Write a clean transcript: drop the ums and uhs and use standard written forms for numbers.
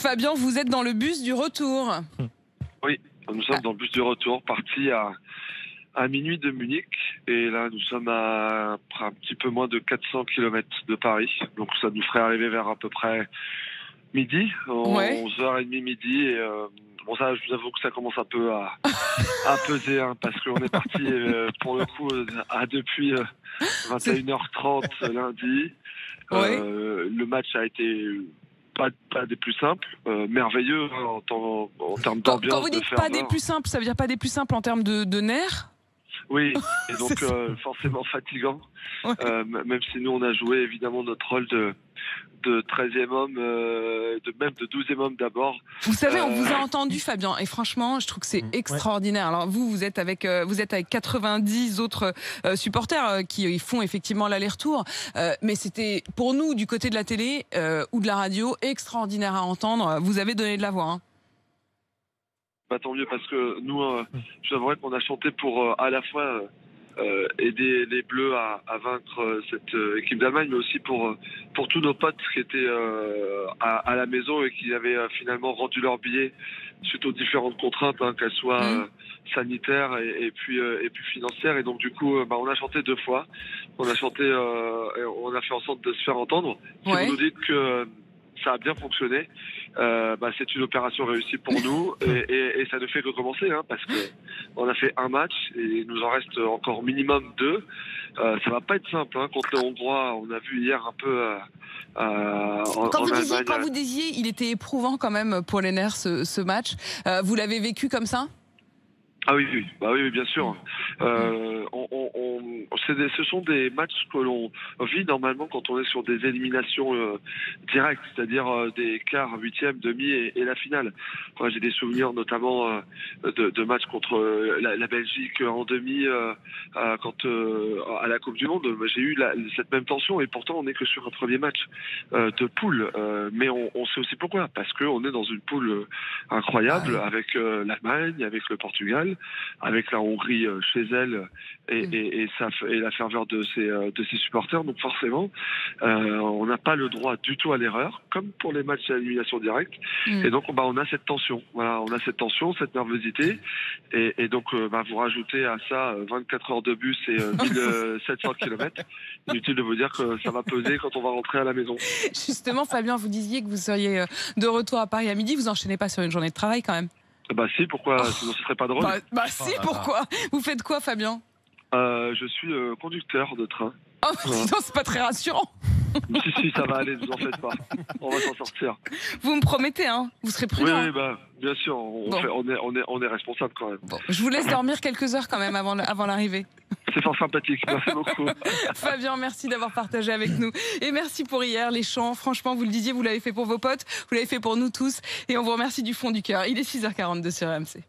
Fabien, vous êtes dans le bus du retour. Oui, nous sommes dans le bus du retour, parti à minuit de Munich. Et là, nous sommes à un petit peu moins de 400 km de Paris. Donc ça nous ferait arriver vers à peu près midi, 11h30 midi. Et bon, ça, je vous avoue que ça commence un peu à peser, hein, parce qu'on est parti pour le coup depuis 21h30 lundi. Le match a été pas des plus simples, merveilleux, hein, en termes d'ambiance. Quand vous dites pas des plus simples, ça veut dire pas des plus simples en termes de nerfs? Oui, et donc forcément fatigant, même si nous on a joué évidemment notre rôle de 13e homme, même de 12e homme d'abord. Vous savez, on vous a entendu, Fabien, et franchement, je trouve que c'est extraordinaire. Alors vous êtes avec 90 autres supporters qui font effectivement l'aller-retour, mais c'était pour nous, du côté de la télé ou de la radio, extraordinaire à entendre. Vous avez donné de la voix, hein. Bah, tant mieux, parce que nous, je avouerais qu'on a chanté pour à la fois aider les Bleus à vaincre cette équipe d'Allemagne, mais aussi pour tous nos potes qui étaient à la maison et qui avaient finalement rendu leur billet suite aux différentes contraintes, hein, qu'elles soient sanitaires et puis financières. Et donc du coup, on a chanté 2 fois. On a chanté, on a fait en sorte de se faire entendre. Si vous nous dites que ça a bien fonctionné, c'est une opération réussie pour nous, et ça ne fait que commencer, hein, parce que on a fait un match et il nous en reste encore minimum 2. Ça va pas être simple, hein, contre les Hongrois. On a vu hier un peu quand vous disiez il était éprouvant quand même pour les nerfs ce match, vous l'avez vécu comme ça? Ah oui, bien sûr. Ce sont des matchs que l'on vit normalement quand on est sur des éliminations directes, c'est-à-dire des quarts, huitièmes, demi et la finale. J'ai des souvenirs notamment de matchs contre la Belgique en demi, quand à la Coupe du Monde, j'ai eu cette même tension, et pourtant on n'est que sur un premier match de poule. Mais on sait aussi pourquoi, parce qu'on est dans une poule incroyable, avec l'Allemagne, avec le Portugal, avec la Hongrie chez elle et la ferveur de ses supporters. Donc forcément, on n'a pas le droit du tout à l'erreur, comme pour les matchs à élimination directe. Et donc on a cette tension, on a cette tension, cette nervosité, et donc vous rajoutez à ça 24 heures de bus et 1700 km. Inutile de vous dire que ça va peser quand on va rentrer à la maison. Justement, Fabien, vous disiez que vous seriez de retour à Paris à midi. Vous enchaînez pas sur une journée de travail quand même? Bah si, pourquoi? Sinon ce serait pas drôle. Si, pourquoi? Vous faites quoi, Fabien? Je suis conducteur de train. Sinon c'est pas très rassurant. Si, ça va aller, ne vous en faites pas. On va s'en sortir. Vous me promettez, hein? Vous serez prudent? Oui, bien sûr, on est responsable quand même. Bon, je vous laisse dormir quelques heures quand même avant l'arrivée. C'est fort sympathique, merci beaucoup. Fabien, merci d'avoir partagé avec nous. Et merci pour hier, les chants. Franchement, vous le disiez, vous l'avez fait pour vos potes, vous l'avez fait pour nous tous. Et on vous remercie du fond du cœur. Il est 6h42 sur RMC.